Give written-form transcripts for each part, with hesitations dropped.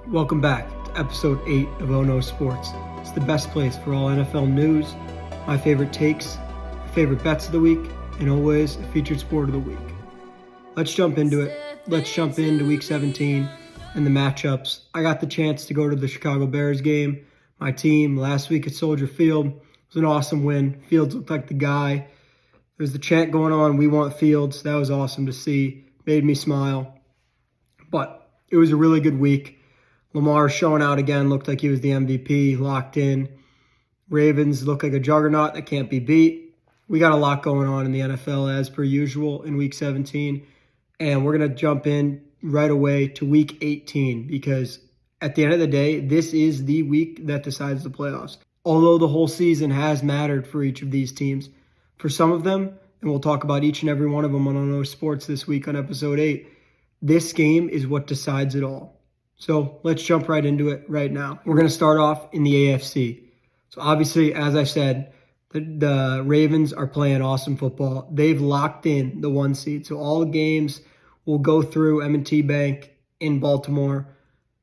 Welcome back to episode 8 of OKnowsSports. It's the best place for all NFL news, my favorite takes, my favorite bets of the week, and always a featured sport of the week. Let's jump into it. Let's jump into week 17 and the matchups. I got the chance to go to the Chicago Bears game. My team last week at Soldier Field. It was an awesome win. Fields looked like the guy. There's the chant going on, "We want Fields." That was awesome to see. Made me smile. But it was a really good week. Lamar showing out again, looked like he was the MVP, locked in. Ravens look like a juggernaut that can't be beat. We got a lot going on in the NFL as per usual in week 17. And we're going to jump in right away to week 18 because at the end of the day, this is the week that decides the playoffs. Although the whole season has mattered for each of these teams. For some of them, and we'll talk about each and every one of them on OKnowsSports this week on episode 8, this game is what decides it all. So let's jump right into it right now. We're going to start off in the AFC. So obviously, as I said, the Ravens are playing awesome football. They've locked in the 1 seed. So all the games will go through M&T Bank in Baltimore.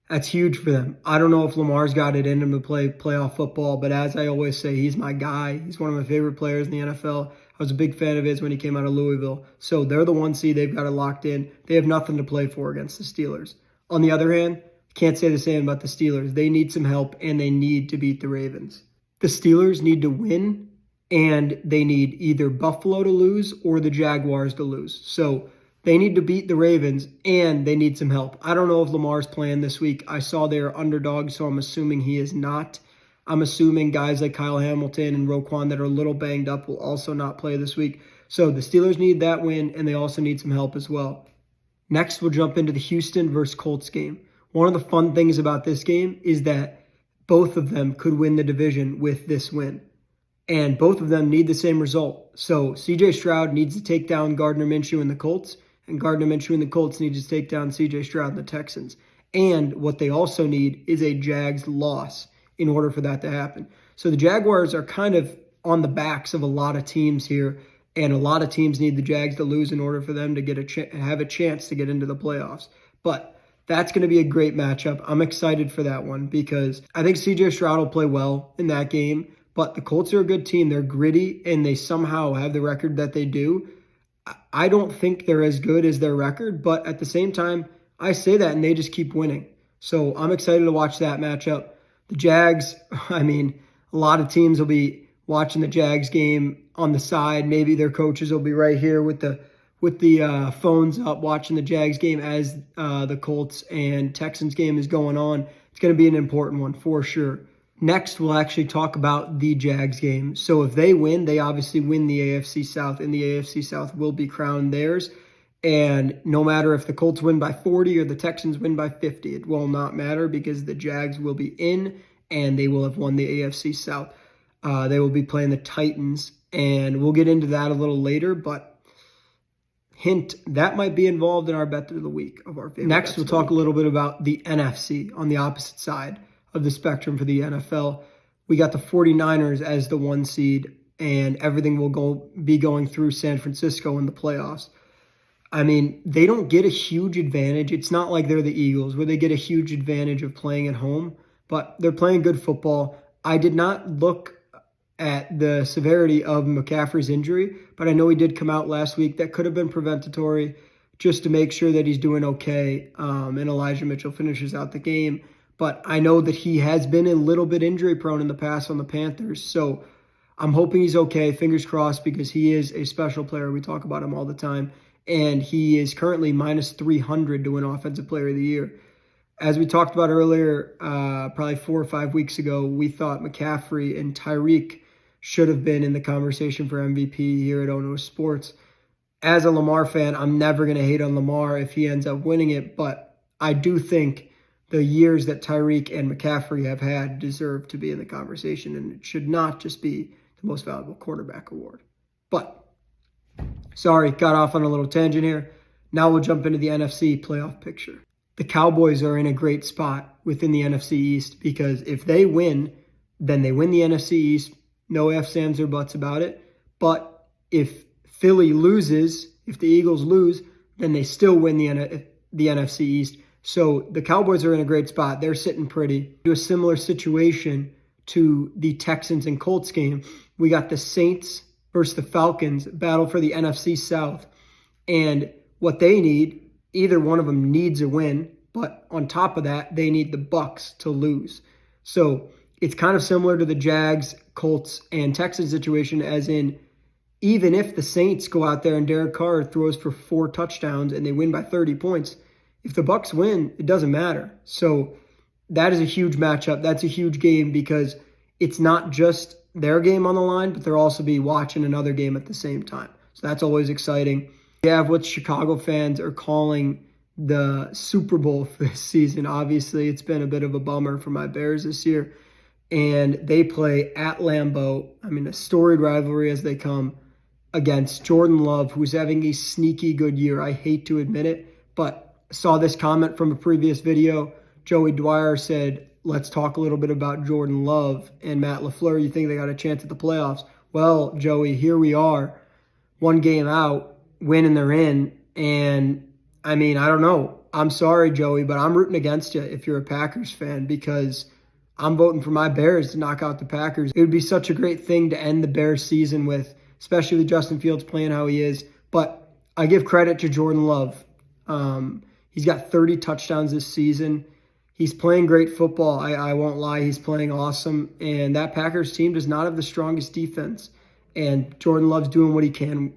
That's huge for them. I don't know if Lamar's got it in him to play playoff football, but as I always say, he's my guy. He's one of my favorite players in the NFL. I was a big fan of his when he came out of Louisville. So they're the 1 seed. They've got it locked in. They have nothing to play for against the Steelers. On the other hand, can't say the same about the Steelers. They need some help, and they need to beat the Ravens. The Steelers need to win, and they need either Buffalo to lose or the Jaguars to lose. So they need to beat the Ravens, and they need some help. I don't know if Lamar's playing this week. I saw they are underdogs, so I'm assuming he is not. I'm assuming guys like Kyle Hamilton and Roquan that are a little banged up will also not play this week. So the Steelers need that win, and they also need some help as well. Next, we'll jump into the Houston versus Colts game. One of the fun things about this game is that both of them could win the division with this win. And both of them need the same result. So CJ Stroud needs to take down Gardner Minshew and the Colts, and Gardner Minshew and the Colts need to take down CJ Stroud and the Texans. And what they also need is a Jags loss in order for that to happen. So the Jaguars are kind of on the backs of a lot of teams here, and a lot of teams need the Jags to lose in order for them to get have a chance to get into the playoffs. But that's going to be a great matchup. I'm excited for that one because I think CJ Stroud will play well in that game, but the Colts are a good team. They're gritty, and they somehow have the record that they do. I don't think they're as good as their record, but at the same time, I say that and they just keep winning. So I'm excited to watch that matchup. The Jags, I mean, a lot of teams will be watching the Jags game on the side. Maybe their coaches will be right here with the phones up watching the Jags game as the Colts and Texans game is going on. It's going to be an important one for sure. Next, we'll actually talk about the Jags game. So if they win, they obviously win the AFC South, and the AFC South will be crowned theirs. And no matter if the Colts win by 40 or the Texans win by 50, it will not matter because the Jags will be in and they will have won the AFC South. They will be playing the Titans, and we'll get into that a little later, but hint, that might be involved in our bet of the week of our favorite. Next, we'll talk a little bit about the NFC on the opposite side of the spectrum for the NFL. We got the 49ers as the 1 seed, and everything will be going through San Francisco in the playoffs. I mean, they don't get a huge advantage. It's not like they're the Eagles where they get a huge advantage of playing at home, but they're playing good football. I did not look at the severity of McCaffrey's injury, but I know he did come out last week. That could have been preventatory just to make sure that he's doing okay, and Elijah Mitchell finishes out the game. But I know that he has been a little bit injury prone in the past on the Panthers. So I'm hoping he's okay. Fingers crossed, because he is a special player. We talk about him all the time. And he is currently minus 300 to win Offensive Player of the Year. As we talked about earlier, probably 4 or 5 weeks ago, we thought McCaffrey and Tyreek should have been in the conversation for MVP here at OKnowsSports. As a Lamar fan, I'm never going to hate on Lamar if he ends up winning it. But I do think the years that Tyreek and McCaffrey have had deserve to be in the conversation, and it should not just be the most valuable quarterback award. But, sorry, got off on a little tangent here. Now we'll jump into the NFC playoff picture. The Cowboys are in a great spot within the NFC East because if they win, then they win the NFC East. No ifs, ands, or buts about it. But if Philly loses, if the Eagles lose, then they still win the NFC East. So the Cowboys are in a great spot. They're sitting pretty. To a similar situation to the Texans and Colts game, we got the Saints versus the Falcons battle for the NFC South. And what they need, either one of them needs a win, but on top of that, they need the Bucs to lose. So it's kind of similar to the Jags, Colts, and Texans situation, as in, even if the Saints go out there and Derek Carr throws for 4 touchdowns and they win by 30 points, if the Bucs win, it doesn't matter. So that is a huge matchup. That's a huge game because it's not just their game on the line, but they'll also be watching another game at the same time. So that's always exciting. We have what Chicago fans are calling the Super Bowl for this season. Obviously, it's been a bit of a bummer for my Bears this year. And they play at Lambeau. I mean, a storied rivalry as they come against Jordan Love, who's having a sneaky good year. I hate to admit it, but saw this comment from a previous video. Joey Dwyer said, let's talk a little bit about Jordan Love and Matt LaFleur. You think they got a chance at the playoffs? Well, Joey, here we are, 1 game out, winning they're in. And I mean, I don't know. I'm sorry, Joey, but I'm rooting against you if you're a Packers fan, because I'm voting for my Bears to knock out the Packers. It would be such a great thing to end the Bears season with, especially with Justin Fields playing how he is. But I give credit to Jordan Love. He's got 30 touchdowns this season. He's playing great football. I won't lie. He's playing awesome. And that Packers team does not have the strongest defense. And Jordan Love's doing what he can,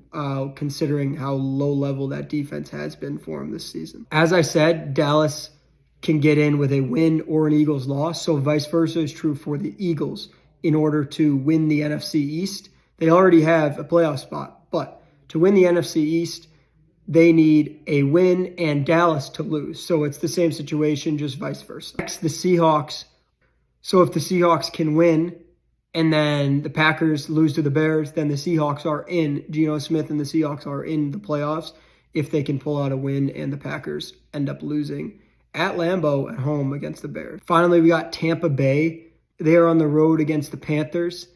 considering how low level that defense has been for him this season. As I said, Dallas can get in with a win or an Eagles loss. So vice versa is true for the Eagles. In order to win the NFC East, they already have a playoff spot. But to win the NFC East, they need a win and Dallas to lose. So it's the same situation, just vice versa. Next, the Seahawks. So if the Seahawks can win and then the Packers lose to the Bears, then the Seahawks are in. Geno Smith and the Seahawks are in the playoffs if they can pull out a win and the Packers end up losing at Lambeau at home against the Bears. Finally, we got Tampa Bay. They are on the road against the Panthers.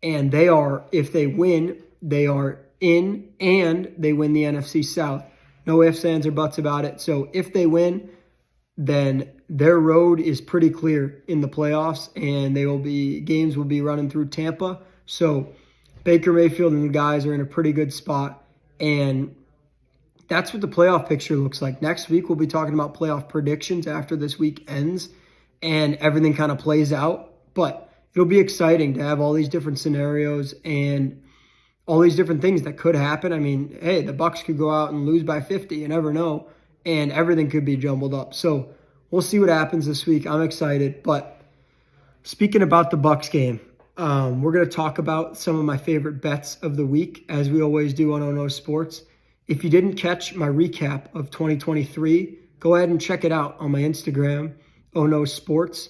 And they are, if they win, they are in and they win the NFC South. No ifs, ands, or buts about it. So if they win, then their road is pretty clear in the playoffs, and games will be running through Tampa. So Baker Mayfield and the guys are in a pretty good spot, and that's what the playoff picture looks like. Next week, we'll be talking about playoff predictions after this week ends and everything kind of plays out. But it'll be exciting to have all these different scenarios and all these different things that could happen. I mean, hey, the Bucs could go out and lose by 50. You never know. And everything could be jumbled up. So we'll see what happens this week. I'm excited. But speaking about the Bucs game, we're going to talk about some of my favorite bets of the week, as we always do on OKnowsSports. If you didn't catch my recap of 2023, go ahead and check it out on my Instagram, OKnowsSports.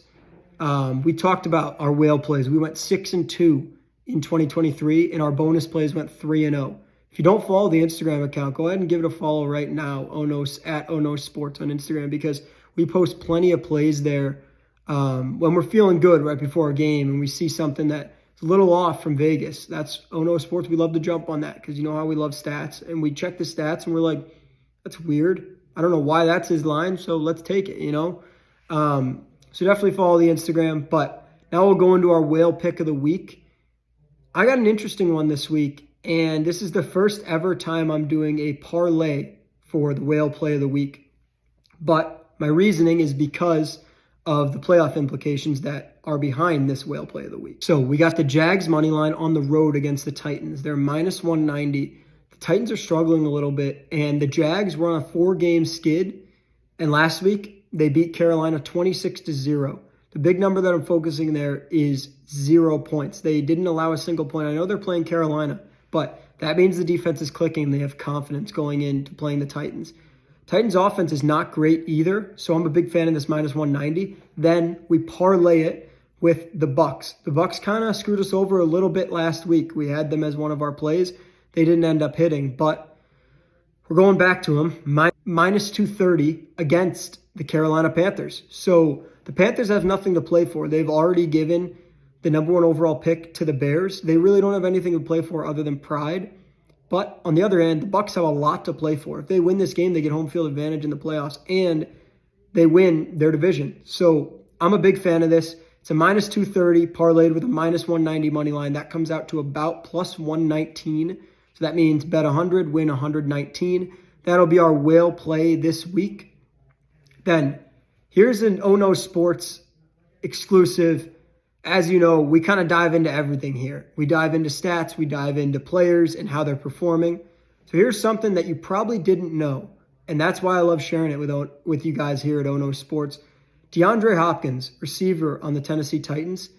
We talked about our whale plays. We went 6-2 in 2023, and our bonus plays went 3-0. If you don't follow the Instagram account, go ahead and give it a follow right now, at OKnowsSports on Instagram, because we post plenty of plays there when we're feeling good right before a game and we see something that's a little off from Vegas. That's OKnowsSports. We love to jump on that because you know how we love stats. And we check the stats and we're like, that's weird. I don't know why that's his line, so let's take it, So definitely follow the Instagram. But now we'll go into our whale pick of the week. I got an interesting one this week, and this is the first ever time I'm doing a parlay for the whale play of the week. But my reasoning is because of the playoff implications that are behind this whale play of the week. So we got the Jags money line on the road against the Titans. They're minus 190. The Titans are struggling a little bit, and the Jags were on a 4-game skid. And last week, they beat Carolina 26-0. The big number that I'm focusing there is 0 points. They didn't allow a single point. I know they're playing Carolina, but that means the defense is clicking. They have confidence going into playing the Titans. Titans offense is not great either, so I'm a big fan of this minus 190. Then we parlay it with the Bucs. The Bucs kind of screwed us over a little bit last week. We had them as one of our plays. They didn't end up hitting, but we're going back to them. Minus 230 against the Carolina Panthers. So the Panthers have nothing to play for. They've already given the number 1 overall pick to the Bears. They really don't have anything to play for other than pride. But on the other hand, the Bucs have a lot to play for. If they win this game, they get home field advantage in the playoffs. And they win their division. So I'm a big fan of this. It's a minus 230 parlayed with a minus 190 money line. That comes out to about plus 119. So that means bet 100, win 119. That'll be our whale play this week. Then here's an OKnowsSports exclusive. As you know, we kind of dive into everything here. We dive into stats, we dive into players and how they're performing. So here's something that you probably didn't know, and that's why I love sharing it with you guys here at OKnowsSports. DeAndre Hopkins, receiver on the Tennessee Titans,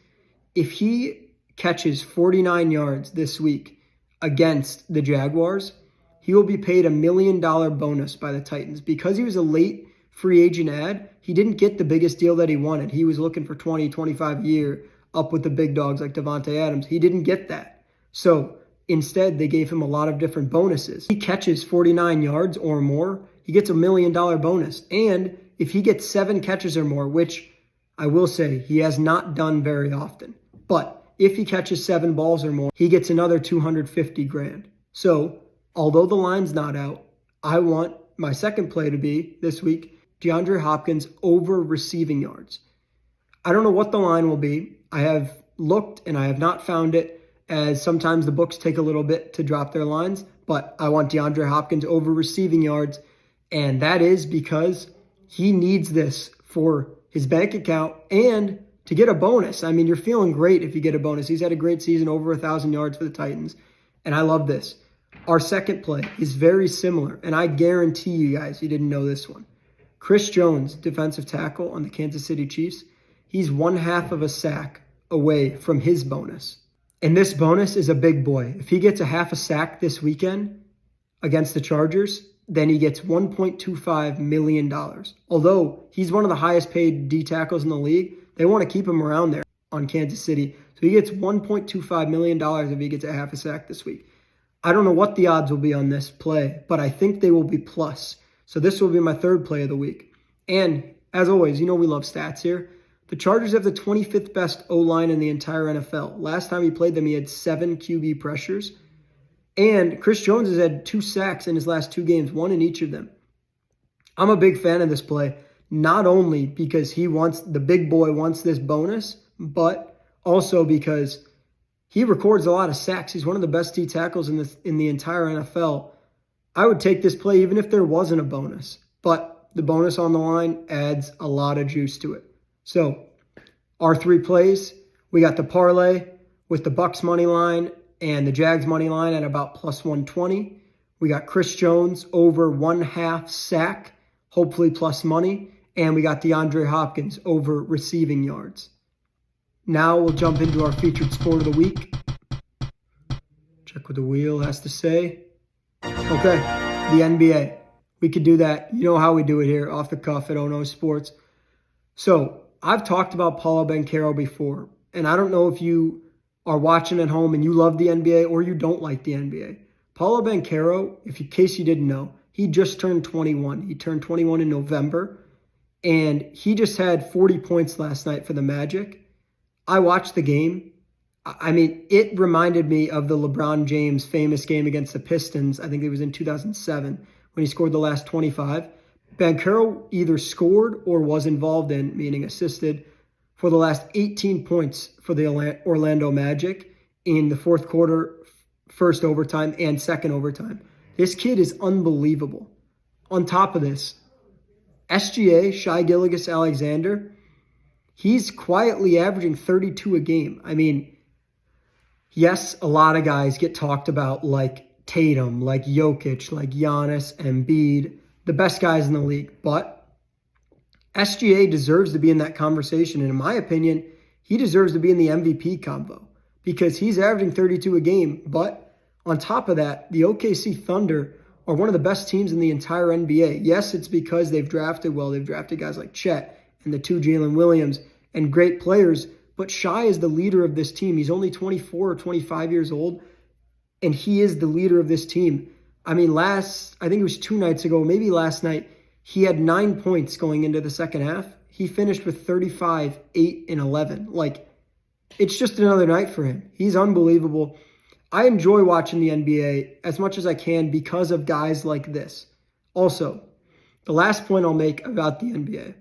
if he catches 49 yards this week against the Jaguars, he will be paid $1 million bonus by the Titans. Because he was a late free agent ad, he didn't get the biggest deal that he wanted. He was looking for 20, 25 a year up with the big dogs like Devontae Adams. He didn't get that. So instead, they gave him a lot of different bonuses. If he catches 49 yards or more, he gets $1 million bonus. And if he gets 7 catches or more, which I will say he has not done very often, but if he catches 7 balls or more, he gets another $250,000. So although the line's not out, I want my second play to be this week, DeAndre Hopkins over receiving yards. I don't know what the line will be. I have looked and I have not found it, as sometimes the books take a little bit to drop their lines, but I want DeAndre Hopkins over receiving yards, and that is because he needs this for his bank account and to get a bonus. I mean, you're feeling great if you get a bonus. He's had a great season, over 1,000 yards for the Titans, and I love this. Our second play is very similar, and I guarantee you guys you didn't know this one. Chris Jones, defensive tackle on the Kansas City Chiefs, he's 1/2 of a sack away from his bonus. And this bonus is a big boy. If he gets a 1/2 a sack this weekend against the Chargers, then he gets $1.25 million. Although he's one of the highest paid D tackles in the league, they want to keep him around there on Kansas City. So he gets $1.25 million if he gets a 1/2 a sack this week. I don't know what the odds will be on this play, but I think they will be plus. So this will be my third play of the week. And as always, you know we love stats here. The Chargers have the 25th best O-line in the entire NFL. Last time he played them, he had 7 QB pressures. And Chris Jones has had 2 sacks in his last 2 games, 1 in each of them. I'm a big fan of this play, not only because the big boy wants this bonus, but also because he records a lot of sacks. He's one of the best D tackles in the entire NFL. I would take this play even if there wasn't a bonus, but the bonus on the line adds a lot of juice to it. So our 3 plays, we got the parlay with the Bucks money line and the Jags money line at about plus 120. We got Chris Jones over 1/2 sack, hopefully plus money. And we got DeAndre Hopkins over receiving yards. Now we'll jump into our featured sport of the week. Check what the wheel has to say. Okay, the NBA. We could do that. You know how we do it here, off the cuff at OKnowsSports. So I've talked about Paolo Banchero before, and I don't know if you are watching at home and you love the NBA or you don't like the NBA. Paolo Banchero, in case you didn't know, he just turned 21. He turned 21 in November, and he just had 40 points last night for the Magic. I watched the game. I mean, it reminded me of the LeBron James famous game against the Pistons. I think it was in 2007 when he scored the last 25. Banchero either scored or was involved in, meaning assisted, for the last 18 points for the Orlando Magic in the fourth quarter, first overtime, and second overtime. This kid is unbelievable. On top of this, SGA, Shai Gilgeous-Alexander, he's quietly averaging 32 a game. I mean, yes, a lot of guys get talked about like Tatum, like Jokic, like Giannis, Embiid, the best guys in the league. But SGA deserves to be in that conversation. And in my opinion, he deserves to be in the MVP convo because he's averaging 32 a game. But on top of that, the OKC Thunder are one of the best teams in the entire NBA. Yes, it's because they've drafted well. They've drafted guys like Chet and the 2 Jalen Williams and great players. But Shai is the leader of this team. He's only 24 or 25 years old, and he is the leader of this team. I mean, I think it was 2 nights ago, maybe last night, he had 9 points going into the second half. He finished with 35, 8, and 11. Like, it's just another night for him. He's unbelievable. I enjoy watching the NBA as much as I can because of guys like this. Also, The last point I'll make about the NBA.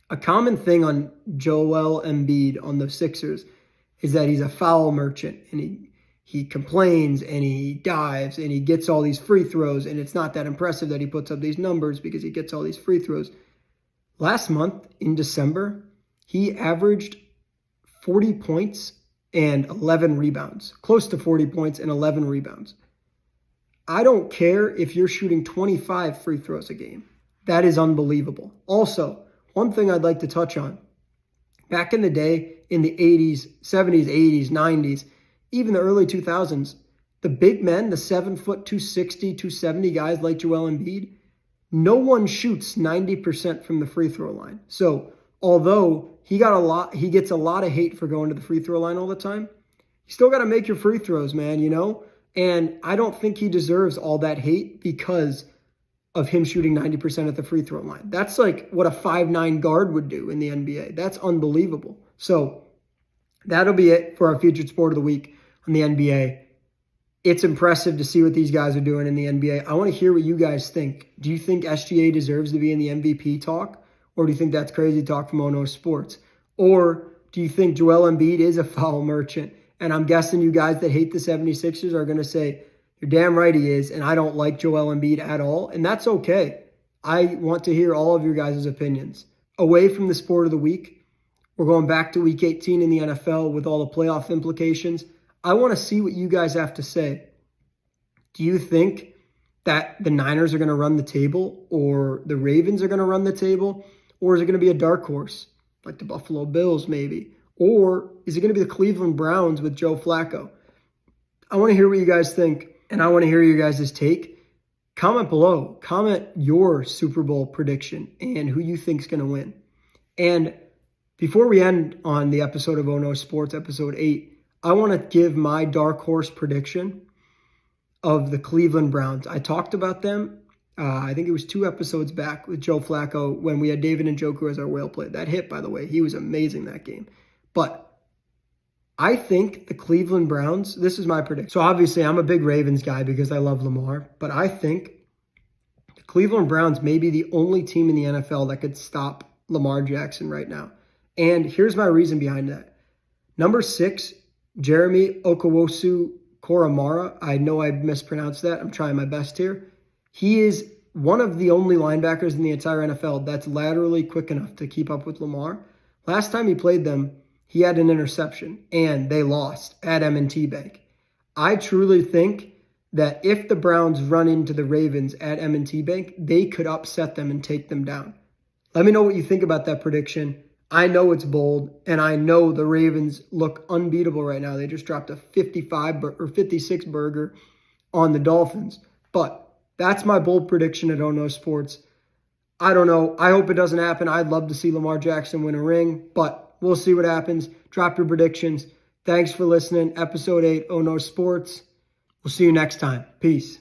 A common thing on Joel Embiid on the Sixers is that he's a foul merchant, and he complains and he dives and he gets all these free throws, and it's not that impressive that he puts up these numbers because he gets all these free throws. Last month in December, he averaged 40 points and 11 rebounds, close to 40 points and 11 rebounds. I don't care if you're shooting 25 free throws a game. That is unbelievable. Also, one thing I'd like to touch on. Back in the day, in the 80s, 70s, 80s, 90s, even the early 2000s, the big men, the 7-foot, 260, 270 guys like Joel Embiid, no one shoots 90% from the free throw line. So although he gets a lot of hate for going to the free throw line all the time, you still got to make your free throws, man, you know? And I don't think he deserves all that hate because of him shooting 90% at the free throw line. That's like what a 5'9" guard would do in the NBA. That's unbelievable. So that'll be it for our featured sport of the week on the NBA. It's impressive to see what these guys are doing in the NBA. I want to hear what you guys think. Do you think SGA deserves to be in the MVP talk? Or do you think that's crazy talk from OKnowsSports? Or do you think Joel Embiid is a foul merchant? And I'm guessing you guys that hate the 76ers are going to say, you're damn right he is, and I don't like Joel Embiid at all. And that's okay. I want to hear all of your guys' opinions. Away from the sport of the week, we're going back to Week 18 in the NFL with all the playoff implications. I want to see what you guys have to say. Do you think that the Niners are going to run the table, or the Ravens are going to run the table, or is it going to be a dark horse, like the Buffalo Bills maybe? Or is it going to be the Cleveland Browns with Joe Flacco? I want to hear what you guys think, and I want to hear your guys' take. Comment below. Comment your Super Bowl prediction and who you think is going to win. And before we end on the episode of OKnowsSports, episode 8, I want to give my dark horse prediction of the Cleveland Browns. I talked about them, I think it was 2 episodes back with Joe Flacco when we had David Njoku as our whale play. That hit, by the way, he was amazing that game. But I think the Cleveland Browns, this is my prediction. So obviously I'm a big Ravens guy because I love Lamar, but I think the Cleveland Browns may be the only team in the NFL that could stop Lamar Jackson right now. And here's my reason behind that. Number 6, Jeremy Okowosu-Koromara. I know I mispronounced that. I'm trying my best here. He is one of the only linebackers in the entire NFL that's laterally quick enough to keep up with Lamar. Last time he played them, he had an interception, and they lost at M&T Bank. I truly think that if the Browns run into the Ravens at M&T Bank, they could upset them and take them down. Let me know what you think about that prediction. I know it's bold, and I know the Ravens look unbeatable right now. They just dropped a 56 burger on the Dolphins. But that's my bold prediction at OKnowsSports. I don't know. I hope it doesn't happen. I'd love to see Lamar Jackson win a ring, but we'll see what happens. Drop your predictions. Thanks for listening. Episode 8, OKnowsSports. We'll see you next time. Peace.